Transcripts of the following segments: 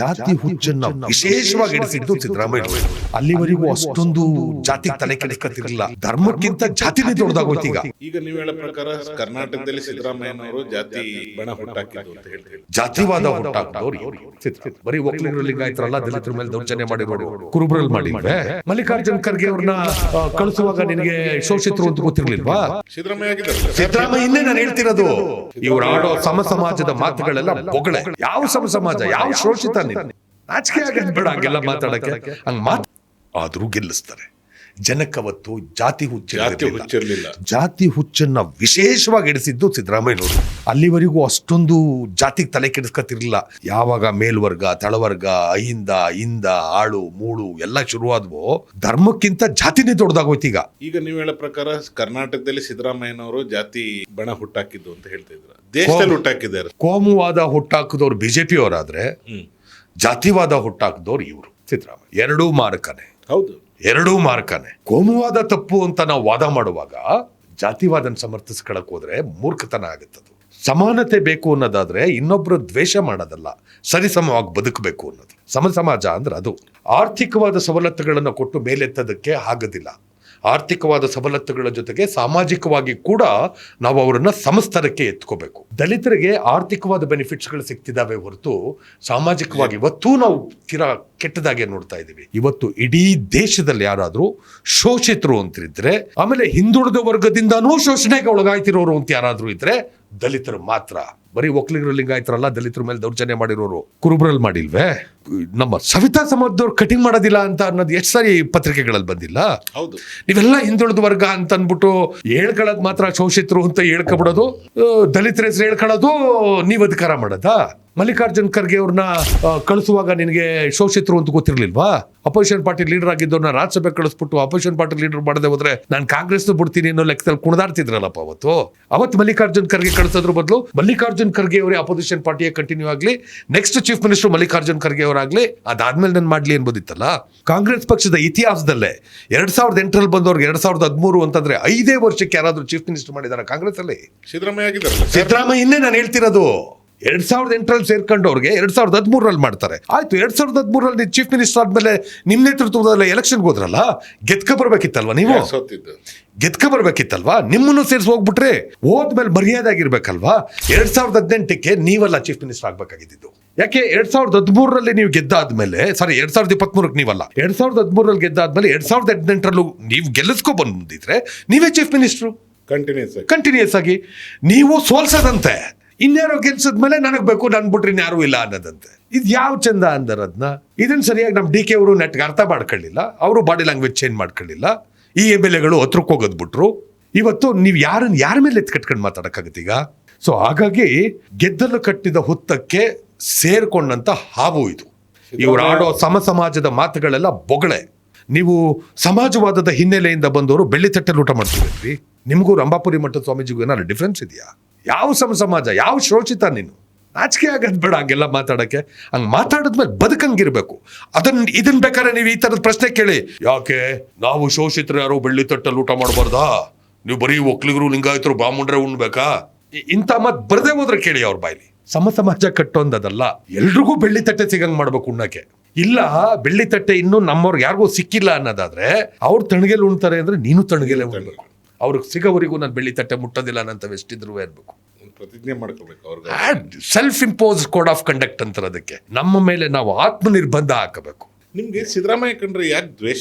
ಜಾತಿ ಹುಚ್ಚನ್ನ ವಿಶೇಷವಾಗಿ ಇಡಿಸಿದ್ದು ಸಿದ್ದರಾಮಯ್ಯ. ಅಲ್ಲಿವರೆಗೂ ಅಷ್ಟೊಂದು ಜಾತಿ ತಲೆ ಕೆಡಿಸ್ಕೊತಿರ್ಲಿಲ್ಲ. ಧರ್ಮಕ್ಕಿಂತ ಜಾತಿನೇ ದೊಡ್ಡದಾಗೋಯ್ತು ಈಗ. ಈಗ ನೀವು ಹೇಳೋ ಪ್ರಕಾರ ಕರ್ನಾಟಕದಲ್ಲಿ ಸಿದ್ದರಾಮಯ್ಯನವರು ಜಾತಿ ಬಣ ಹುಟ್ಟಾಕಿದ್ರು ಅಂತ ಹೇಳ್ತೀವಿ. ಜಾತಿವಾದ ಹುಟ್ಟಾಕಿದವ್ರು ಬರೀ ಒಕ್ಕಲಿಗರು ಲಿಂಗಾಯತರಲ್ಲ, ದಲಿತರ ಮೇಲೆ ದೌರ್ಜನ್ಯ ಮಾಡಿರೋರು, ಕುರುಬರಲ್ಲಿ ಮಾಡಿಲ್ವೇ? ಮಲ್ಲಿಕಾರ್ಜುನ್ ಖರ್ಗೆ ಅವ್ರನ್ನ ಕಳಿಸುವಾಗ ನಿನಗೆ ಶೋಷಿತರು ಅಂತ ಗೊತ್ತಿರ್ಲಿಲ್ವಾ? ಸಿದ್ದರಾಮಯ್ಯ ಇನ್ನೇ ನಾನು ಹೇಳ್ತಿರೋದು. ಇವ್ರು ಆಡೋ ಸಮ ಸಮಾಜದ ಮಾತುಗಳೆಲ್ಲ ಬೊಗಳೆ. ಯಾವ ಸಮ ಸಮಾಜ, ಯಾವ ಶೋಷಿತ? ನಾಚಿಕೆ ಆಗದ್ ಬೇಡ ಹಂಗೆಲ್ಲ ಮಾತಾಡಕ್ಕೆ. ಹಂಗ ಆದ್ರೂ ಗೆಲ್ಲಿಸ್ತಾರೆ. ಜನಕ್ಕವತ್ತು ಜಾತಿ ಹುಚ್ಚಿರಲಿಲ್ಲ. ಜಾತಿ ಹುಚ್ಚನ್ನ ವಿಶೇಷವಾಗಿ ಇಡಿಸಿದ್ದು ಸಿದ್ದರಾಮಯ್ಯನವರು. ಅಲ್ಲಿವರೆಗೂ ಅಷ್ಟೊಂದು ಜಾತಿಗೆ ತಲೆ ಕೆಡಿಸ್ಕೊತಿರ್ಲಿಲ್ಲ. ಯಾವಾಗ ಮೇಲ್ವರ್ಗ, ತಳವರ್ಗ, ಅಹಿಂದ, ಇಂದ, ಆಳು, ಮೂಳು ಎಲ್ಲ ಶುರುವಾದ್ವೋ ಧರ್ಮಕ್ಕಿಂತ ಜಾತಿನೇ ದೊಡ್ಡದಾಗೋಯ್ತು ಈಗ. ಈಗ ನೀವು ಹೇಳೋ ಪ್ರಕಾರ ಕರ್ನಾಟಕದಲ್ಲಿ ಸಿದ್ದರಾಮಯ್ಯನವರು ಜಾತಿ ಬಣ ಹುಟ್ಟಾಕಿದ್ದು ಅಂತ ಹೇಳ್ತಾ ಇದ್ರು. ದೇಶದಲ್ಲಿ ಹುಟ್ಟಾಕಿದ್ದಾರೆ. ಕೋಮುವಾದ ಹುಟ್ಟಾಕಿದವ್ರು ಬಿಜೆಪಿ ಅವರಾದ್ರೆ, ಜಾತಿವಾದ ಹುಟ್ಟಾಕಿದವ್ರು ಇವರು ಸಿದ್ದರಾಮಯ್ಯ. ಎರಡೂ ಮಾರಕನೆ. ಹೌದು, ಎರಡೂ ಮಾರ್ಕನೆ. ಕೋಮುವಾದ ತಪ್ಪು ಅಂತ ನಾವು ವಾದ ಮಾಡುವಾಗ ಜಾತಿವಾದನ ಸಮರ್ಥಿಸ್ಕೊಳಕ್ ಹೋದ್ರೆ ಮೂರ್ಖತನ ಆಗುತ್ತದು. ಸಮಾನತೆ ಬೇಕು ಅನ್ನೋದಾದ್ರೆ ಇನ್ನೊಬ್ರು ದ್ವೇಷ ಮಾಡೋದಲ್ಲ, ಸರಿಸಮವಾಗಿ ಬದುಕಬೇಕು ಅನ್ನೋದು. ಸಮ ಸಮಾಜ ಅಂದ್ರೆ ಅದು. ಆರ್ಥಿಕವಾದ ಸವಲತ್ತುಗಳನ್ನು ಕೊಟ್ಟು ಮೇಲೆತ್ತದಕ್ಕೆ ಆಗೋದಿಲ್ಲ. ಆರ್ಥಿಕವಾದ ಸವಲತ್ತುಗಳ ಜೊತೆಗೆ ಸಾಮಾಜಿಕವಾಗಿ ಕೂಡ ನಾವು ಅವರನ್ನ ಸಮಸ್ತರಕ್ಕೆ ಎತ್ಕೋಬೇಕು. ದಲಿತರಿಗೆ ಆರ್ಥಿಕವಾದ ಬೆನಿಫಿಟ್ಸ್ಗಳು ಸಿಗ್ತಿದ್ದಾವೆ ಹೊರತು ಸಾಮಾಜಿಕವಾಗಿ ಇವತ್ತು ನಾವು ತೀರಾ ಕೆಟ್ಟದಾಗೆ ನೋಡ್ತಾ ಇದ್ದೀವಿ. ಇವತ್ತು ಇಡೀ ದೇಶದಲ್ಲಿ ಯಾರಾದ್ರೂ ಶೋಷಿತರು ಅಂತಿದ್ರೆ, ಆಮೇಲೆ ಹಿಂದುಳಿದ ವರ್ಗದಿಂದಾನೂ ಶೋಷಣೆಗೆ ಒಳಗಾಯ್ತಿರೋರು ಅಂತ ಯಾರಾದ್ರೂ ಇದ್ರೆ ದಲಿತರು ಮಾತ್ರ. ಬರೀ ಒಕ್ಕಲಿಗರು ಲಿಂಗಾಯತರಲ್ಲ, ದಲಿತರ ಮೇಲೆ ದೌರ್ಜನ್ಯ ಮಾಡಿರೋರು, ಕುರುಬರಲ್ಲಿ ಮಾಡಿಲ್ವೇ? ನಮ್ಮ ಸವಿತಾ ಸಮಾಜದವ್ರು ಕಟಿಂಗ್ ಮಾಡೋದಿಲ್ಲ ಅಂತ ಅನ್ನೋದು ಎಷ್ಟು ಸಾರಿ ಪತ್ರಿಕೆಗಳಲ್ಲಿ ಬಂದಿಲ್ಲ? ಹೌದು. ನೀವೆಲ್ಲ ಹಿಂದುಳಿದ ವರ್ಗ ಅಂತ ಅಂದ್ಬಿಟ್ಟು ಹೇಳ್ಕೊಳ್ಳೋದು ಮಾತ್ರ ಶೋಷಿತರು ಅಂತ ಹೇಳ್ಕೊಬಿಡೋದು, ದಲಿತರ ಹೆಸರು ಹೇಳ್ಕೊಳ್ಳೋದು ನೀವ್ ಅಧಿಕಾರ ಮಾಡೋದಾ? ಮಲ್ಲಿಕಾರ್ಜುನ್ ಖರ್ಗೆ ಅವ್ರನ್ನ ಕಳಿಸುವಾಗ ನಿನಗೆ ಶೋಷಿತರು ಅಂತ ಗೊತ್ತಿರ್ಲಿಲ್ವಾ? ಅಪೋಸಿಷನ್ ಪಾರ್ಟಿ ಲೀಡರ್ ಆಗಿದ್ದವ್ರನ್ನ ರಾಜ್ಯಸಭೆ ಕಳಿಸ್ಬಿಟ್ಟು ಅಪೋಸಿಷನ್ ಪಾರ್ಟಿ ಲೀಡರ್ ಮಾಡದೆ ಹೋದ್ರೆ ನಾನು ಕಾಂಗ್ರೆಸ್ ಬಿಡ್ತೀನಿ ಅನ್ನೋ ಲೆಕ್ಕದಲ್ಲಿ ಕುಣಿದಾಡ್ತಿದ್ರಲ್ಲಪ್ಪ ಅವತ್ತು ಮಲ್ಲಿಕಾರ್ಜುನ್ ಖರ್ಗೆ ಕಳಿಸೋದ್ರ ಬದಲು ಮಲ್ಲಿಕಾರ್ಜುನ್ ಖರ್ಗೆ ಅವರೇ ಅಪೋಸಿಷನ್ ಪಾರ್ಟಿಯ ಕಂಟಿನ್ಯೂ ಆಗ್ಲಿ, next chief minister Mallikarjun Kharge ಅವರಾಗ್ಲಿ, ಅದಾದ್ಮೇಲೆ ನಾನು ಮಾಡ್ಲಿ ಅನ್ಬೋದಿತ್ತಲ್ಲ. ಕಾಂಗ್ರೆಸ್ ಪಕ್ಷದ ಇತಿಹಾಸದಲ್ಲೇ 2008ರಲ್ಲಿ ಬಂದವ್ರಿಗೆ 2013 ಅಂತಂದ್ರೆ 5 ವರ್ಷಕ್ಕೆ ಯಾರಾದ್ರೂ ಚೀಫ್ ಮಿನಿಸ್ಟರ್ ಮಾಡಿದಾರ ಕಾಂಗ್ರೆಸ್ ಅಲ್ಲಿ? ಸಿದ್ದರಾಮಯ್ಯ ಇನ್ನೇ ನಾನು ಹೇಳ್ತಿರೋದು. 2008ರಲ್ಲಿ ಸೇರ್ಕೊಂಡವ್ರಿಗೆ 2013ರಲ್ಲಿ ಮಾಡ್ತಾರೆ. ಆಯ್ತು, 2013ರಲ್ಲಿ ಚೀಫ್ ಮಿನಿಸ್ಟರ್ ಆದ್ಮೇಲೆ ನಿಮ್ ನೇತೃತ್ವದಲ್ಲಿ ಎಲೆಕ್ಷನ್ಗೆ ಹೋದ್ರಲ್ಲ, ಗೆದ್ಕ ಬರ್ಬೇಕಿತ್ತಲ್ವಾ? ನೀವು ಗೆದ್ಕ ಬರ್ಬೇಕಿತ್ತಲ್ವಾ? ನಿಮ್ಮನ್ನು ಸೇರಿಸಿ ಹೋಗ್ಬಿಟ್ರೆ ಹೋದ್ಮೇಲೆ ಮರ್ಯಾದೆ ಆಗಿರ್ಬೇಕಲ್ವಾ? 2018ಕ್ಕೆ ನೀವಲ್ಲ ಚೀಫ್ ಮಿನಿಸ್ಟರ್ ಆಗ್ಬೇಕಾಗಿದ್ದು. ಯಾಕೆ 2013ರಲ್ಲಿ ನೀವು ಗೆದ್ದಾದ್ಮೇಲೆ, ಸಾರಿ 2023ಕ್ಕೆ ನೀವಲ್ಲ, 2013ರಲ್ಲಿ ಗೆದ್ದಾದ್ಮೇಲೆ 2018ರಲ್ಲೂ ನೀವು ಗೆಲ್ಲಿಸ್ಕೊ ಬಂದಿದ್ರೆ ನೀವೇ ಚೀಫ್ ಮಿನಿಸ್ಟ್ರು ಕಂಟಿನ್ಯೂಸ್ ಆಗಿ. ನೀವು ಸೋಲ್ಸದಂತೆ ಇನ್ಯಾರೋ ಗೆಲ್ಸದ್ಮೇಲೆ ನನಗ್ ಬೇಕು, ನನ್ ಬಿಟ್ರೆ ಇನ್ಯಾರು ಇಲ್ಲ ಅನ್ನೋದಂತೆ. ಇದು ಯಾವ ಚಂದ ಅಂದರದ್ನ? ಇದನ್ನ ಸರಿಯಾಗಿ ನಮ್ ಡಿ ಕೆ ಅವರು ನೆಟ್ಗೆ ಅರ್ಥ ಮಾಡ್ಕೊಳ್ಳಿಲ್ಲ. ಅವರು ಬಾಡಿ ಲ್ಯಾಂಗ್ವೇಜ್ ಚೇಂಜ್ ಮಾಡ್ಕೊಳ್ಳಿಲ್ಲ. ಈ MLAಗಳು ಹತ್ರಕ್ಕೆ ಹೋಗೋದ್ ಬಿಟ್ರು. ಇವತ್ತು ನೀವು ಯಾರ ಮೇಲೆ ಎತ್ಕಟ್ಕೊಂಡು ಮಾತಾಡಕ್ಕಾಗತ್ತೆ ಈಗ? ಸೊ ಹಾಗಾಗಿ ಗೆದ್ದಲು ಕಟ್ಟಿದ ಹುತ್ತಕ್ಕೆ ಸೇರ್ಕೊಂಡಂತ ಹಾವು ಇದು. ಇವ್ರು ಆಡೋ ಸಮ ಸಮಾಜದ ಮಾತುಗಳೆಲ್ಲ ಬೊಗಳೆ. ನೀವು ಸಮಾಜವಾದದ ಹಿನ್ನೆಲೆಯಿಂದ ಬಂದವರು ಬೆಳ್ಳಿ ತಟ್ಟೆಲ್ಲಿ ಊಟ ಮಾಡ್ತೀವಿ. ನಿಮಗೂ ರಂಭಾಪುರಿ ಮಠದ ಸ್ವಾಮೀಜಿಗೂ ಏನಾದ್ರು ಡಿಫ್ರೆನ್ಸ್ ಇದೆಯಾ? ಯಾವ ಸಮ ಸಮಾಜ, ಯಾವ ಶೋಷಿತ? ನೀನು ನಾಚಿಕೆ ಆಗದ್ ಬೇಡ ಹಂಗೆಲ್ಲ ಮಾತಾಡಕ್ಕೆ. ಹಂಗ್ ಮಾತಾಡಿದ್ಮೇಲೆ ಬದುಕಂಗಿರ್ಬೇಕು. ಇದನ್ ಬೇಕಾದ್ರೆ ನೀವು ಈ ತರದ ಪ್ರಶ್ನೆ ಕೇಳಿ, ಯಾಕೆ ನಾವು ಶೋಷಿತರು ಯಾರು ಬೆಳ್ಳಿ ತಟ್ಟಲ್ಲಿ ಊಟ ಮಾಡಬಾರ್ದಾ? ನೀವು ಬರೀ ಒಕ್ಲಿಗರು ಲಿಂಗಾಯತರು ಬಾಮುಂಡ್ರೆ ಉಣ್ಬೇಕಾ? ಇಂಥ ಮಾತು ಬರದೇ ಹೋದ್ರೆ ಕೇಳಿ ಅವ್ರ ಬಾಯ್ಲಿ. ಸಮ ಸಮಾಜ ಕಟ್ಟೊಂದಲ್ಲ, ಎಲ್ರಿಗೂ ಬೆಳ್ಳಿ ತಟ್ಟೆ ಸಿಗಂಗ್ ಮಾಡ್ಬೇಕು ಉಣ್ಣಕ್ಕೆ. ಇಲ್ಲ, ಬೆಳ್ಳಿ ತಟ್ಟೆ ಇನ್ನೂ ನಮ್ಮವ್ರಿಗೆ ಯಾರಿಗೂ ಸಿಕ್ಕಿಲ್ಲ ಅನ್ನೋದಾದ್ರೆ ಅವ್ರು ತಣಗೆಲ್ ಉಣ್ತಾರೆ ಅಂದ್ರೆ ನೀನು ತಣಗೆಲೆ ಉಣ್ಬೇಕು. ಅವ್ರಿಗೆ ಸಿಗೋವರೆಗೂ ನಾನು ಬೆಳ್ಳಿ ತಟ್ಟೆ ಮುಟ್ಟೋದಿಲ್ಲ ಅಂತ ಎಷ್ಟಿದ್ರು ಇರ್ಬೇಕು. ಪ್ರತಿಜ್ಞೆ ಮಾಡ್ಕೋಬೇಕು. Self impose code of conduct ಅಂತಾರೆ ಅದಕ್ಕೆ. ನಮ್ಮ ಮೇಲೆ ನಾವು ಆತ್ಮ ನಿರ್ಬಂಧ ಹಾಕಬೇಕು. ನಿಮ್ಗೆ ಸಿದ್ದರಾಮಯ್ಯ ಕಂಡ್ರೆ ಯಾಕೆ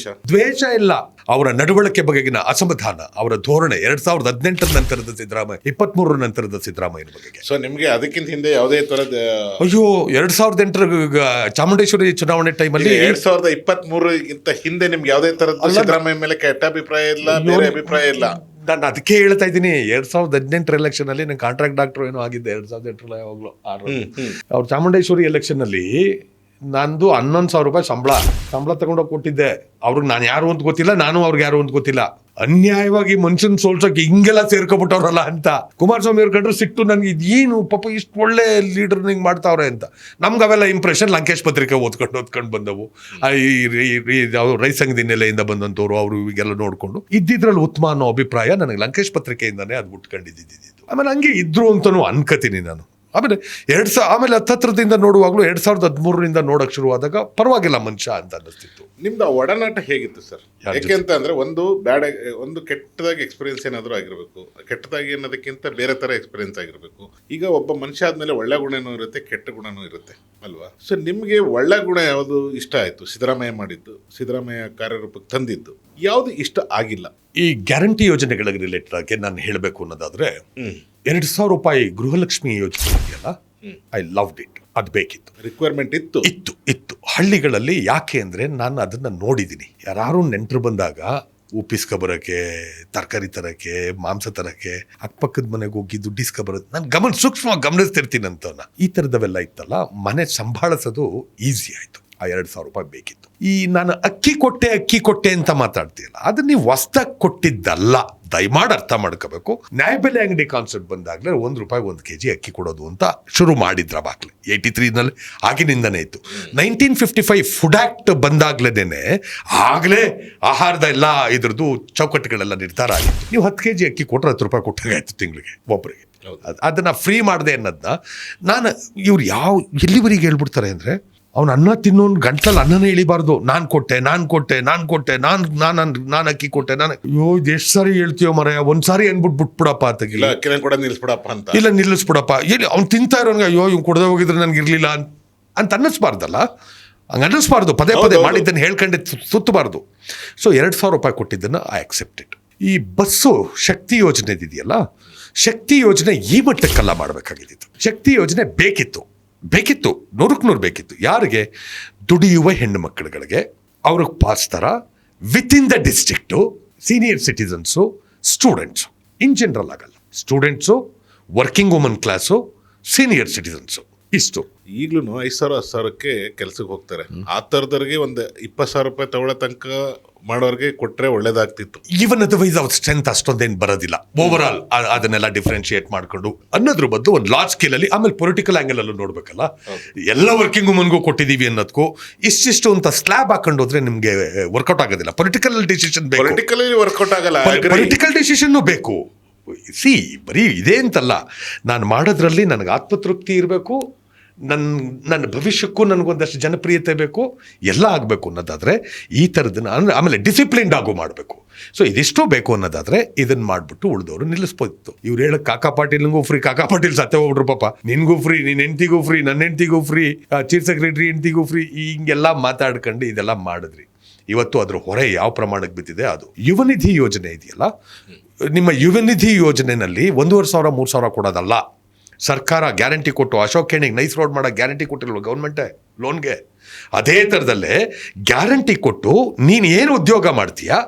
ದ್ವೇಷ ಇಲ್ಲ. ಅವರ ನಡವಳಿಕೆ ಬಗೆಗಿನ ಅಸಮಾಧಾನ, ಅವರ ಧೋರಣೆ 2018 ನಂತರದ ಸಿದ್ದರಾಮಯ್ಯ, 23 ನಂತರದ ಸಿದ್ದರಾಮಯ್ಯನ ಬಗೆಗೆ. ಸೊ ನಿಮ್ಗೆ ಅದಕ್ಕಿಂತ ಹಿಂದೆ ಯಾವುದೇ ತರದ? ಅಯ್ಯೋ, 2008 ಚಾಮುಂಡೇಶ್ವರಿ ಚುನಾವಣೆ ಟೈಮಲ್ಲಿ 2023ಗಿಂತ ಹಿಂದೆ ನಿಮ್ಗೆ ಯಾವುದೇ ತರದ ಸಿದ್ದರಾಮಯ್ಯ ಮೇಲೆ ಕೆಟ್ಟ ಅಭಿಪ್ರಾಯ ಇಲ್ಲ, ಬೇರೆ ಅಭಿಪ್ರಾಯ ಇಲ್ಲ? ನಾನು ಅದಕ್ಕೆ ಹೇಳ್ತಾ ಇದ್ದೀನಿ. 2018 ಎಲೆಕ್ಷನ್ ಅಲ್ಲಿ ನಾನು ಕಾಂಟ್ರಾಕ್ಟ್ ಡಾಕ್ಟರ್ ಏನೋ ಆಗಿದ್ದೆ 2008 ಯಾವಾಗ್ಲೂ. ಅವ್ರು ಚಾಮುಂಡೇಶ್ವರಿ ಎಲೆಕ್ಷನ್ ಅಲ್ಲಿ ನಂದು 11,000 ರೂಪಾಯಿ ಸಂಬಳ ತಗೊಂಡೋಗಿ ಕೊಟ್ಟಿದ್ದೆ. ಅವ್ರಿಗೆ ನಾನು ಯಾರು ಅಂತ ಗೊತ್ತಿಲ್ಲ, ನಾನು ಅವ್ರಿಗೆ ಯಾರು ಅಂತ ಗೊತ್ತಿಲ್ಲ. ಅನ್ಯಾಯವಾಗಿ ಮನುಷ್ಯನ್ ಸೋಲ್ಸೋಕೆ ಹಿಂಗೆಲ್ಲ ಸೇರ್ಕೊಬಿಟ್ಟವ್ರಲ್ಲ ಅಂತ ಕುಮಾರಸ್ವಾಮಿ ಅವ್ರ ಕಂಡ್ರೆ ಸಿಟ್ಟು ನನ್ಗೆ. ಇದೇನು ಪಾಪ ಇಷ್ಟು ಒಳ್ಳೆ ಲೀಡರ್ ಹಿಂಗೆ ಮಾಡ್ತಾವ್ರೆ ಅಂತ. ನಮ್ಗೆ ಅವೆಲ್ಲ ಇಂಪ್ರೆಷನ್ ಲಂಕೇಶ್ ಪತ್ರಿಕೆ ಓದ್ಕೊಂಡು ಬಂದವು. ರೈತ ಸಂಘದ ಹಿನ್ನೆಲೆಯಿಂದ ಬಂದಂಥವ್ರು ಅವರು ಈಗೆಲ್ಲ ನೋಡ್ಕೊಂಡು ಇದ್ದಿದ್ರಲ್ಲಿ ಉತ್ತಮ ಅನ್ನೋ ಅಭಿಪ್ರಾಯ ನನಗೆ ಲಂಕೇಶ್ ಪತ್ರಿಕೆಯಿಂದಾನೇ ಅದು ಉಟ್ಕೊಂಡಿದ್ದು. ಆಮೇಲೆ ಹಂಗೆ ಇದ್ರು ಅಂತನೂ ಅನ್ಕತೀನಿ ನಾನು. ಆಮೇಲೆ ಆಮೇಲೆ ಹತ್ತತ್ರದಿಂದ ನೋಡುವಾಗಲೂ 2013 ನೋಡಕ್ ಶುರುವಾದಾಗ ಪರವಾಗಿಲ್ಲ ಮನುಷ್ಯ ಅಂತ ಅನ್ನಿಸ್ತಿತ್ತು. ನಿಮ್ದು ಆ ಒಡನಾಟ ಹೇಗಿತ್ತು ಸರ್? ಯಾಕೆ ಅಂತ ಅಂದ್ರೆ ಒಂದು ಕೆಟ್ಟದಾಗಿ ಎಕ್ಸ್ಪೀರಿಯನ್ಸ್ ಏನಾದರೂ ಆಗಿರಬೇಕು, ಕೆಟ್ಟದಾಗಿ ಅನ್ನೋದಕ್ಕಿಂತ ಬೇರೆ ತರ ಎಕ್ಸ್ಪೀರಿಯನ್ಸ್ ಆಗಿರಬೇಕು. ಈಗ ಒಬ್ಬ ಮನುಷ್ಯ ಆದ್ಮೇಲೆ ಒಳ್ಳೆ ಗುಣನೂ ಇರುತ್ತೆ, ಕೆಟ್ಟ ಗುಣನೂ ಇರುತ್ತೆ ಅಲ್ವಾ? ಸೊ ನಿಮ್ಗೆ ಒಳ್ಳೆ ಗುಣ ಯಾವುದು ಇಷ್ಟ ಆಯ್ತು? ಸಿದ್ದರಾಮಯ್ಯ ಮಾಡಿದ್ದು, ಸಿದ್ದರಾಮಯ್ಯ ಕಾರ್ಯರೂಪಕ್ಕೆ ತಂದಿದ್ದು ಯಾವುದು ಇಷ್ಟ ಆಗಿಲ್ಲ? ಈ ಗ್ಯಾರಂಟಿ ಯೋಜನೆಗಳಿಗೆ ರಿಲೇಟೆಡ್ ಆಗಿ ನಾನು ಹೇಳಬೇಕು ಅನ್ನೋದಾದ್ರೆ 2,000 ರೂಪಾಯಿ ಗೃಹಲಕ್ಷ್ಮಿ ಯೋಜನೆ ಇದೆಯಲ್ಲ, ಐ ಲವ್ಡ್ ಇಟ್. ಅದು ಬೇಕಿತ್ತು, ರಿಕ್ವೈರ್ಮೆಂಟ್ ಇತ್ತು. ಹಳ್ಳಿಗಳಲ್ಲಿ. ಯಾಕೆ ಅಂದ್ರೆ ನಾನು ಅದನ್ನ ನೋಡಿದ್ದೀನಿ. ಯಾರು ನೆಂಟರು ಬಂದಾಗ ಉಪ್ಪಿಸ್ಕೊಬರಕ್ಕೆ, ತರಕಾರಿ ತರಕ್ಕೆ, ಮಾಂಸ ತರಕ್ಕೆ, ಅಕ್ಕಪಕ್ಕದ ಮನೆಗೆ ಹೋಗಿ ದುಡ್ಡಿಸ್ಕೊಬರೋದು ನಾನು ಸೂಕ್ಷ್ಮವಾಗಿ ಗಮನಿಸ್ತಿರ್ತೀನಿ ಅಂತವನ್ನ. ಈ ಥರದವೆಲ್ಲ ಇತ್ತಲ್ಲ, ಮನೆ ಸಂಭಾಳಿಸೋದು ಈಸಿ ಆಯ್ತು. ಆ 2,000 ರೂಪಾಯಿ ಬೇಕಿತ್ತು. ಈ ನಾನು ಅಕ್ಕಿ ಕೊಟ್ಟೆ ಅಂತ ಮಾತಾಡ್ತೀಯಲ್ಲ, ಅದು ನೀವು ಹೊಸ್ದಾಗಿ ಕೊಟ್ಟಿದ್ದಲ್ಲ. ದಯಮಾಡಿ ಅರ್ಥ ಮಾಡ್ಕೋಬೇಕು. ನ್ಯಾಯಬೆಲೆ ಅಂಗಡಿ ಕಾನ್ಸೆಪ್ಟ್ ಬಂದಾಗಲೇ ₹1 1 kg ಅಕ್ಕಿ ಕೊಡೋದು ಅಂತ ಶುರು ಮಾಡಿದ್ರ ಬಾಕ್ಲೆ 83ನಲ್ಲಿ. ಆಗಿನಿಂದನೇ ಇತ್ತು. 1955 ಫುಡ್ ಆಕ್ಟ್ ಬಂದಾಗ್ಲೇನೆ ಆಗಲೇ ಆಹಾರದ ಎಲ್ಲ ಇದ್ರದ್ದು ಚೌಕಟ್ಟುಗಳೆಲ್ಲ ನಿರ್ಧಾರ ಆಗಿತ್ತು. ನೀವು 10 kg ಅಕ್ಕಿ ಕೊಟ್ಟರೆ ₹10 ಕೊಟ್ಟಾಗಾಯ್ತು ತಿಂಗಳಿಗೆ ಒಬ್ಬರಿಗೆ. ಅದನ್ನ ಫ್ರೀ ಮಾಡಿದೆ ಅನ್ನೋದನ್ನ ನಾನು ಇವ್ರು ಎಲ್ಲಿವರೆಗೆ ಹೇಳ್ಬಿಡ್ತಾರೆ ಅಂದ್ರೆ, ಅವ್ನು ಅನ್ನ ತಿನ್ನೋನ್ ಗಂಟಲಲ್ಲಿ ಅನ್ನನೇ ಇಳಿಬಾರ್ದು. ನಾನು ಕೊಟ್ಟೆ, ನಾನು ಅಕ್ಕಿ ಕೊಟ್ಟೆ, ಅಯ್ಯೋ ಎಷ್ಟು ಸಾರಿ ಹೇಳ್ತೀಯೋ ಮರಯ್ಯ, ಒಂದ್ಸಾರಿ ಅನ್ಬಿಟ್ಟು ಬಿಟ್ಬಿಡಪ್ಪ ತೆಗಿಲ್ಲ, ಇಲ್ಲ ನಿಲ್ಲಿಸ್ಬಿಡಪ್ಪ. ಎಲ್ಲಿ ಅವ್ನು ತಿಂತಾ ಇರೋನ್ಗೆ ಅಯ್ಯೋ ಇವ್ನು ಕೊಡದೆ ಹೋಗಿದ್ರೆ ನನ್ಗೆ ಇರ್ಲಿಲ್ಲ ಅಂತ ಅನ್ನಿಸ್ಬಾರ್ದಲ್ಲ. ಹಂಗೆ ಅನ್ನಿಸ್ಬಾರ್ದು. ಪದೇ ಮಾಡಿದ್ದನ್ನು ಹೇಳ್ಕೊಂಡೆ ಸುತ್ತಬಾರ್ದು. ಸೊ 2,000 ರೂಪಾಯಿ ಕೊಟ್ಟಿದ್ದನ್ನು ಐ ಅಕ್ಸೆಪ್ಟೆಡ್. ಈ ಬಸ್ಸು ಶಕ್ತಿ ಯೋಜನೆ ಇದೆಯಲ್ಲ, ಶಕ್ತಿ ಯೋಜನೆ ಈ ಮಟ್ಟಕ್ಕೆಲ್ಲ ಮಾಡಬೇಕಾಗಿತ್ತು. ಶಕ್ತಿ ಯೋಜನೆ ಬೇಕಿತ್ತು 100% ಬೇಕಿತ್ತು. ಯಾರಿಗೆ? ದುಡಿಯುವ ಹೆಣ್ಣು ಮಕ್ಕಳುಗಳಿಗೆ. ಅವ್ರಿಗೆ ಪಾಸ್ ಥರ within the district, senior citizens, students. In general ಆಗಲ್ಲ. Students, working woman class, senior citizens, ಇಷ್ಟು. ಈಗಲೂ 5,000 10,000ಕ್ಕೆ ಕೆಲಸಕ್ಕೆ ಹೋಗ್ತಾರೆ. ಆ ಥರದವ್ರಿಗೆ ಒಂದು 20,000 ರೂಪಾಯಿ ತಗೊಳ್ಳೋ ತನಕ ಮಾಡೋರಿಗೆ ಕೊಟ್ಟರೆ ಒಳ್ಳೇದಾಗ್ತಿತ್ತು. ಈವನ್ ಅದರ್ವೈಸ್ ಅವ್ರ ಸ್ಟ್ರೆಂತ್ ಅಷ್ಟೊಂದೇನು ಬರೋದಿಲ್ಲ. ಓವರ್ ಆಲ್ ಅದನ್ನೆಲ್ಲ ಡಿಫ್ರೆನ್ಶಿಯೇಟ್ ಮಾಡ್ಕೊಂಡು ಅನ್ನೋದ್ರ ಬದಲು ಒಂದು ಲಾರ್ಜ್ ಸ್ಕೇಲಲ್ಲಿ, ಆಮೇಲೆ ಪೊಲಿಟಿಕಲ್ ಆಂಗಲ್ ಅಲ್ಲೂ ನೋಡ್ಬೇಕಲ್ಲ. ಎಲ್ಲ ವರ್ಕಿಂಗ್ ವುಮನ್ಗೂ ಕೊಟ್ಟಿದ್ದೀವಿ ಅನ್ನೋದಕ್ಕೂ ಇಷ್ಟಿಷ್ಟು ಅಂತ ಸ್ಲ್ಯಾಬ್ ಹಾಕೊಂಡು ಹೋದ್ರೆ ನಿಮ್ಗೆ ವರ್ಕೌಟ್ ಆಗೋದಿಲ್ಲ. ಪೊಲಿಟಿಕಲ್ ಡಿಸಿಷನ್ ಬೇಕು, ವರ್ಕೌಟ್ ಆಗಲ್ಲ. ಪೊಲಿಟಿಕಲ್ ಡಿಸಿಷನ್ನು ಬೇಕು. ಬರೀ ಇದೇ ಅಂತಲ್ಲ, ನಾನು ಮಾಡೋದ್ರಲ್ಲಿ ನನಗೆ ಆತ್ಮತೃಪ್ತಿ ಇರಬೇಕು, ನನ್ನ ಭವಿಷ್ಯಕ್ಕೂ ನನಗೊಂದಷ್ಟು ಜನಪ್ರಿಯತೆ ಬೇಕು, ಎಲ್ಲ ಆಗಬೇಕು ಅನ್ನೋದಾದರೆ ಈ ಥರದನ್ನ ಅಂದರೆ, ಆಮೇಲೆ ಡಿಸಿಪ್ಲಿನ್ಡ್ ಆಗು ಮಾಡಬೇಕು. ಸೊ ಇದಿಷ್ಟು ಬೇಕು ಅನ್ನೋದಾದರೆ ಇದನ್ನು ಮಾಡಿಬಿಟ್ಟು ಉಳಿದವರು ನಿಲ್ಲಿಸ್ಬೋದಿತ್ತು. ಇವ್ರು ಹೇಳಕ್ಕೆ ಕಾಕಾ ಪಾಟೀಲ್ಗೂ ಫ್ರೀ, ಕಾಕಾ ಪಾಟೀಲ್ ಸತ್ತೇ ಹೋಗ್ಬಿಟ್ರು ಪಾಪ, ನಿನಗೂ ಫ್ರೀ, ನಿನ್ನ ಹೆಂಡ್ತಿಗೂ ಫ್ರೀ, ನನ್ನ ಹೆಂಡ್ತಿಗೂ ಫ್ರೀ, ಚೀಫ್ ಸೆಕ್ರೆಟರಿ ಹೆಂಡ್ತಿಗೂ ಫ್ರೀ, ಹಿಂಗೆಲ್ಲ ಮಾತಾಡ್ಕೊಂಡು ಇದೆಲ್ಲ ಮಾಡಿದ್ರಿ. ಇವತ್ತು ಅದ್ರ ಹೊರೆ ಯಾವ ಪ್ರಮಾಣಕ್ಕೆ ಬಿದ್ದಿದೆ. ಅದು ಯುವ ನಿಧಿ ಯೋಜನೆ ಇದೆಯಲ್ಲ, ನಿಮ್ಮ ಯುವ ನಿಧಿ ಯೋಜನೆಯಲ್ಲಿ 1,500 3,000 ಕೊಡೋದಲ್ಲ. ಸರ್ಕಾರ ಗ್ಯಾರಂಟಿ ಕೊಟ್ಟು, ಅಶೋಕ್ ಖೇಣಿಗೆ ನೈಸ್ ರೋಡ್ ಮಾಡೋ ಗ್ಯಾರಂಟಿ ಕೊಟ್ಟಿಲ್ವ ಗೌರ್ಮೆಂಟೇ ಲೋನ್ಗೆ? ಅದೇ ಥರದಲ್ಲೇ ಗ್ಯಾರಂಟಿ ಕೊಟ್ಟು ನೀನು ಏನು ಉದ್ಯೋಗ ಮಾಡ್ತೀಯಾ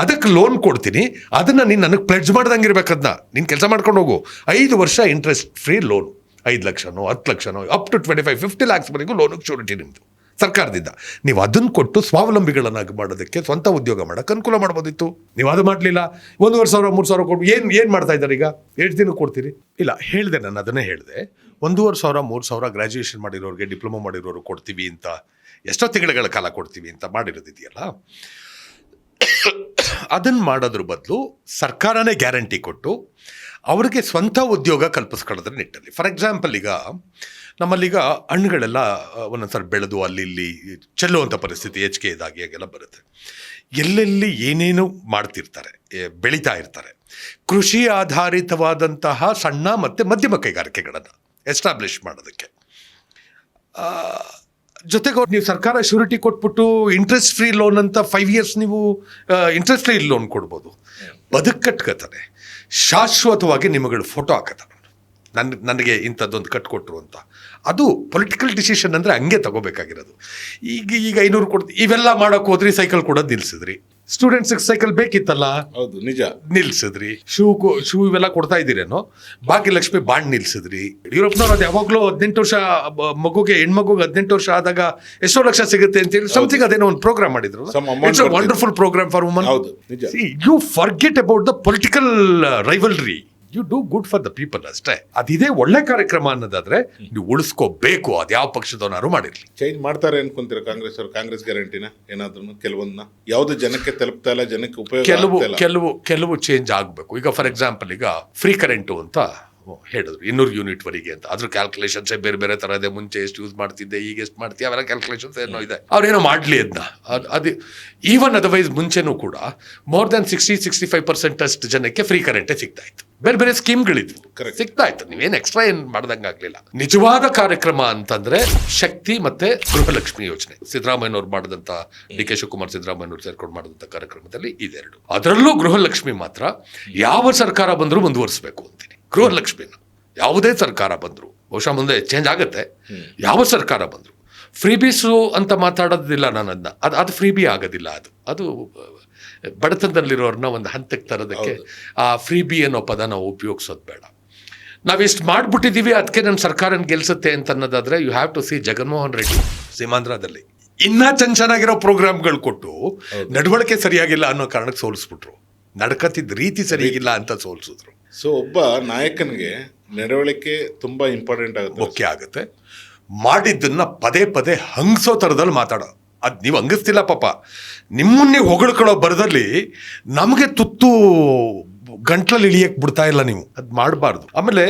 ಅದಕ್ಕೆ ಲೋನ್ ಕೊಡ್ತೀನಿ, ಅದನ್ನು ನೀನು ನನಗೆ ಪ್ಲೆಡ್ಜ್ ಮಾಡ್ದಂಗೆ ಇರ್ಬೇಕದನ್ನ. ನೀನು ಕೆಲಸ ಮಾಡ್ಕೊಂಡು ಹೋಗು. 5 ವರ್ಷ ಇಂಟ್ರೆಸ್ಟ್ ಫ್ರೀ ಲೋನು, 5 ಲಕ್ಷನೋ 10 ಲಕ್ಷನೋ ಅಪ್ ಟು 25-50 ಲ್ಯಾಕ್ಸ್ವರೆಗೂ ಲೋನಿಗೆ ಶ್ಯೂರಿಟಿ ನಿಮ್ಮದು ಸರ್ಕಾರದಿಂದ. ನೀವು ಅದನ್ನು ಕೊಟ್ಟು ಸ್ವಾವಲಂಬಿಗಳನ್ನಾಗಿ ಮಾಡೋದಕ್ಕೆ, ಸ್ವಂತ ಉದ್ಯೋಗ ಮಾಡೋಕ್ಕೆ ಅನುಕೂಲ ಮಾಡ್ಬೋದಿತ್ತು. ನೀವು ಅದು ಮಾಡಲಿಲ್ಲ. 1,500 3,000 ಕೊಟ್ಟು ಏನು ಮಾಡ್ತಾ ಇದ್ದಾರೆ ಈಗ? 8 ದಿನಕ್ಕೆ ಕೊಡ್ತೀರಿ? ಇಲ್ಲ, ಹೇಳಿದೆ, ನಾನು ಅದನ್ನೇ ಹೇಳಿದೆ. 1,500 3,000 ಗ್ರ್ಯಾಜುಯೇಷನ್ ಮಾಡಿರೋರಿಗೆ, ಡಿಪ್ಲೊಮಾ ಮಾಡಿರೋರು ಕೊಡ್ತೀವಿ ಅಂತ, ಎಷ್ಟೋ ತಿಂಗಳ ಕಾಲ ಕೊಡ್ತೀವಿ ಅಂತ ಮಾಡಿರೋದಿದೆಯಲ್ಲ, ಅದನ್ನು ಮಾಡೋದ್ರ ಬದಲು ಸರ್ಕಾರನೇ ಗ್ಯಾರಂಟಿ ಕೊಟ್ಟು ಅವ್ರಿಗೆ ಸ್ವಂತ ಉದ್ಯೋಗ ಕಲ್ಪಿಸ್ಕೊಳ್ಳೋದ್ರ ನಿಟ್ಟಲ್ಲಿ. ಫಾರ್ ಎಕ್ಸಾಂಪಲ್, ಈಗ ನಮ್ಮಲ್ಲೀಗ ಹಣ್ಣುಗಳೆಲ್ಲ ಒಂದೊಂದ್ಸಲ ಬೆಳೆದು ಅಲ್ಲಿ ಇಲ್ಲಿ ಚೆಲ್ಲುವಂಥ ಪರಿಸ್ಥಿತಿ ಹೆಚ್ಚಿಗೆ ಇದಾಗಿ ಹಾಗೆಲ್ಲ ಬರುತ್ತೆ. ಎಲ್ಲೆಲ್ಲಿ ಏನೇನು ಮಾಡ್ತಿರ್ತಾರೆ, ಬೆಳೀತಾ ಇರ್ತಾರೆ. ಕೃಷಿ ಆಧಾರಿತವಾದಂತಹ ಸಣ್ಣ ಮತ್ತು ಮಧ್ಯಮ ಕೈಗಾರಿಕೆಗಳನ್ನು ಎಸ್ಟಾಬ್ಲಿಷ್ ಮಾಡೋದಕ್ಕೆ ಜೊತೆಗೆ ನೀವು ಸರ್ಕಾರ ಶ್ಯೂರಿಟಿ ಕೊಟ್ಬಿಟ್ಟು ಇಂಟ್ರೆಸ್ಟ್ ಫ್ರೀ ಲೋನ್ ಅಂತ 5 years ನೀವು ಇಂಟ್ರೆಸ್ಟ್ ಫ್ರೀ ಲೋನ್ ಕೊಡ್ಬೋದು. ಬದುಕಟ್ಕತಾನೆ, ಶಾಶ್ವತವಾಗಿ ನಿಮಗಳು ಫೋಟೋ ಹಾಕತಾನೆ, ನನಗೆ ಇಂಥದ್ದೊಂದು ಕಟ್ಕೊಟ್ರು ಅಂತ. ಅದು ಪೊಲಿಟಿಕಲ್ ಡಿಸಿಷನ್ ಅಂದರೆ ಹಂಗೆ ತಗೋಬೇಕಾಗಿರೋದು. ಈಗ 500 ಕೊಡ್ತೀವಿ, ಇವೆಲ್ಲ ಮಾಡೋಕೆ ಹೋದ್ರಿ, ಸೈಕಲ್ ಕೊಡೋದು ನಿಲ್ಸಿದ್ರಿ. ಸ್ಟೂಡೆಂಟ್ಸಿಗೆ ಸೈಕಲ್ ಬೇಕಿತ್ತಲ್ಲ, ಹೌದು ನಿಜ, ನಿಲ್ಸಿದ್ರಿ. ಶೂ ಇವೆಲ್ಲ ಕೊಡ್ತಾ ಇದ್ದೀರೇನೋ, ಭಾಗ್ಯಲಕ್ಷ್ಮಿ ಬಾಂಡ್ ನಿಲ್ಸಿದ್ರಿ. ಯುರೋಪ್ನವ್ರು ಅದು ಯಾವಾಗಲೂ 18 ವರ್ಷ ಮಗುಗೆ, ಹೆಣ್ಮಗುಗೆ 18 ವರ್ಷ ಆದಾಗ ಎಷ್ಟೋ ಲಕ್ಷ ಸಿಗುತ್ತೆ ಅಂತೇಳಿ ಸಮಥಿಂಗ್ ಅದೇನೋ ಒಂದು ಪ್ರೋಗ್ರಾಮ್ ಮಾಡಿದ್ರು. It's a wonderful program for woman. You forget about the political rivalry. You do good for the people ಅಷ್ಟೇ. ಅದಿದೆ ಒಳ್ಳೆ ಕಾರ್ಯಕ್ರಮ ಅನ್ನೋದಾದ್ರೆ ನೀವು ಉಳಿಸ್ಕೋಬೇಕು. ಅದು ಯಾವ ಪಕ್ಷದವನಾರು ಮಾಡಿರ್ಲಿ. ಚೇಂಜ್ ಮಾಡ್ತಾರೆ ಅನ್ಕೊಂತೀರ ಕಾಂಗ್ರೆಸ್ ಅವರು? ಕಾಂಗ್ರೆಸ್ ಗ್ಯಾರಂಟಿನ ಏನಾದ್ರು ಕೆಲವೊಂದನ್ನ ಯಾವ್ದು ಜನಕ್ಕೆ ತಲುಪ್ತಾ ಇಲ್ಲ, ಜನಕ್ಕೆ ಉಪಯೋಗ ಕೆಲವು ಚೇಂಜ್ ಆಗಬೇಕು. ಈಗ ಫಾರ್ ಎಕ್ಸಾಂಪಲ್, ಈಗ ಫ್ರೀ ಕರೆಂಟು ಅಂತ ಹೇಳಿದ್ರು 200 ಯೂನಿಟ್ವರೆಗೆ ಅಂತ. ಅದ್ರ ಕ್ಯಾಲ್ಕುಲೇಷನ್ಸೇ ಬೇರೆ ಬೇರೆ ಥರ ಇದೆ. ಮುಂಚೆ ಎಷ್ಟು ಯೂಸ್ ಮಾಡ್ತಿದ್ದೆ, ಈಗ ಎಷ್ಟು ಮಾಡ್ತೀವಿ, ಅವೆಲ್ಲ ಕ್ಯಾಲ್ಕುಲೇಷನ್ಸ್ ಏನೋ ಇದೆ. ಅವ್ರೇನೋ ಮಾಡಲಿ ಅದನ್ನ. ಅದು ಈವನ್ ಅದರ್ವೈಸ್ ಮುಂಚೆನೂ ಕೂಡ ಮೋರ್ ದೆನ್ 60-65% ಅಷ್ಟು ಜನಕ್ಕೆ ಫ್ರೀ ಕರೆಂಟೇ ಸಿಗ್ತಾ ಇತ್ತು. ಬೇರೆ ಬೇರೆ ಸ್ಕೀಮ್ಗಳಿದ್ವು, ಸಿಗ್ತಾ ಇತ್ತು. ನೀವೇನು ಎಕ್ಸ್ಟ್ರಾ ಏನು ಮಾಡ್ದಂಗೆ ಆಗಲಿಲ್ಲ. ನಿಜವಾದ ಕಾರ್ಯಕ್ರಮ ಅಂತಂದ್ರೆ ಶಕ್ತಿ ಮತ್ತೆ ಗೃಹಲಕ್ಷ್ಮಿ ಯೋಜನೆ. ಸಿದ್ದರಾಮಯ್ಯನವ್ರು ಮಾಡಿದಂಥ, ಡಿ ಕೆ ಶಿವಕುಮಾರ್ ಸಿದ್ದರಾಮಯ್ಯನವ್ರು ಸೇರ್ಕೊಂಡು ಮಾಡಿದಂಥ ಕಾರ್ಯಕ್ರಮದಲ್ಲಿ ಇದೆರಡು. ಅದರಲ್ಲೂ ಗೃಹಲಕ್ಷ್ಮಿ ಮಾತ್ರ ಯಾವ ಸರ್ಕಾರ ಬಂದರೂ ಮುಂದುವರಿಸಬೇಕು ಅಂತೀನಿ. ಗೃಹಲಕ್ಷ್ಮಿನ ಯಾವುದೇ ಸರ್ಕಾರ ಬಂದ್ರು, ಬಹುಶಃ ಮುಂದೆ ಚೇಂಜ್ ಆಗುತ್ತೆ, ಯಾವ ಸರ್ಕಾರ ಬಂದ್ರು ಫ್ರೀಬೀಸು ಅಂತ ಮಾತಾಡೋದಿಲ್ಲ ನಾನು. ಅದನ್ನ ಅದು ಫ್ರೀಬಿ ಆಗೋದಿಲ್ಲ. ಅದು ಬಡತನದಲ್ಲಿರೋರನ್ನ ಒಂದು ಹಂತಕ್ಕೆ ತರೋದಕ್ಕೆ ಆ ಫ್ರೀಬಿ ಅನ್ನೋ ಪದ ನಾವು ಉಪಯೋಗಿಸೋದು ಬೇಡ. ನಾವಿಷ್ಟು ಮಾಡ್ಬಿಟ್ಟಿದ್ದೀವಿ, ಅದಕ್ಕೆ ನನ್ನ ಸರ್ಕಾರನ ಗೆಲ್ಸುತ್ತೆ ಅಂತ ಅನ್ನೋದಾದ್ರೆ you have to see Jaganmohan Reddy ಸೀಮಾಂಧ್ರದಲ್ಲಿ ಇನ್ನೂ ಚೆನ್ನಾಗಿರೋ ಪ್ರೋಗ್ರಾಮ್ಗಳು ಕೊಟ್ಟು ನಡವಳಿಕೆ ಸರಿಯಾಗಿಲ್ಲ ಅನ್ನೋ ಕಾರಣಕ್ಕೆ ಸೋಲಿಸ್ಬಿಟ್ರು. ನಡ್ಕತ್ತಿದ್ದ ರೀತಿ ಸರಿಯಾಗಿಲ್ಲ ಅಂತ ಸೋಲಿಸಿದ್ರು. ಸೊ ಒಬ್ಬ ನಾಯಕನಿಗೆ ನಡವಳಿಕೆ ತುಂಬಾ ಇಂಪಾರ್ಟೆಂಟ್ ಆಗುತ್ತೆ, ಮುಖ್ಯ ಆಗುತ್ತೆ. ಮಾಡಿದ್ದನ್ನ ಪದೇ ಪದೇ ಹಂಗ್ಸೋ ಥರದಲ್ಲಿ ಮಾತಾಡೋ, ಅದು ನೀವು ಹಂಗಿಸ್ತಿಲ್ಲ ಪಾಪ. ನಿಮ್ಮನ್ನೇ ಹೊಗಳ್ಕೊಳ್ಳೋ ಬರದಲ್ಲಿ ನಮಗೆ ತುತ್ತು ಗಂಟ್ಲಲ್ಲಿ ಇಳಿಯಕ್ಕೆ ಬಿಡ್ತಾ ಇಲ್ಲ ನೀವು. ಅದು ಮಾಡಬಾರ್ದು. ಆಮೇಲೆ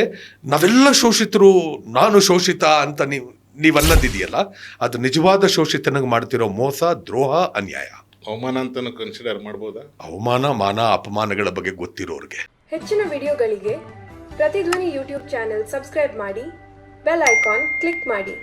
ನಾವೆಲ್ಲ ಶೋಷಿತರು, ನಾನು ಶೋಷಿತ ಅಂತ ನೀವು ಅನ್ನೋದಿದೆಯಲ್ಲ, ಅದು ನಿಜವಾದ ಶೋಷಿತನಿಗೆ ಮಾಡ್ತಿರೋ ಮೋಸ, ದ್ರೋಹ, ಅನ್ಯಾಯ. ಅವಮಾನ ಅಂತ ಕನ್ಸಿಡರ್ ಮಾಡ್ಬೋದಾ? ಅವಮಾನ, ಮಾನ, ಅಪಮಾನಗಳ ಬಗ್ಗೆ ಗೊತ್ತಿರೋರಿಗೆ. ಹೆಚ್ಚಿನ ವಿಡಿಯೋಗಳಿಗೆ ಪ್ರತಿಧ್ವನಿ ಯೂಟ್ಯೂಬ್ ಚಾನೆಲ್ ಸಬ್ಸ್ಕ್ರೈಬ್ ಮಾಡಿ, ಬೆಲ್ ಐಕಾನ್ ಕ್ಲಿಕ್ ಮಾಡಿ.